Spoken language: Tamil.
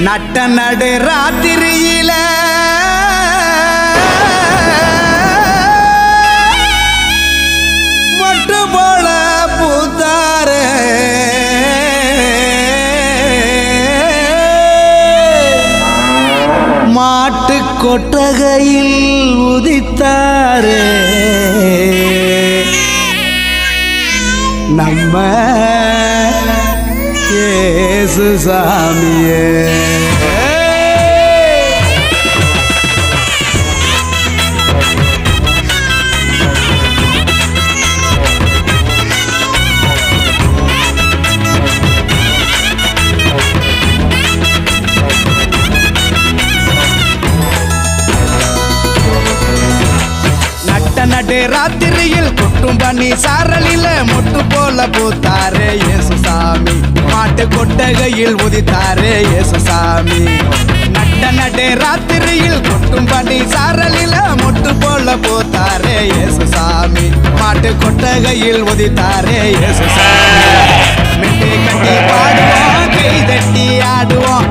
நட்ட நடு ராத்திரியில மட்டு போல பூத்தாரே மாட்டு கொட்டகையில் உதித்தாரே நம்ம இயேசு சாமியே. நடு ராத்திரியில் கொட்டும் பண்ணி சாரலில மொட்டு போல பூத்தாரே இயேசு சாமி. மாட்டு கொட்டகையில் உதித்தாரே இயேசு சாமி. நடு ராத்திரியில் கொட்டும் பண்ணி சாரலில மொட்டு போல பூத்தாரே இயேசு சாமி. மாட்டு கொட்டகையில் உதித்தாரே இயேசு சாமி. மெட்டி கட்டி பாடுவோம், கை தட்டி ஆடுவோம்,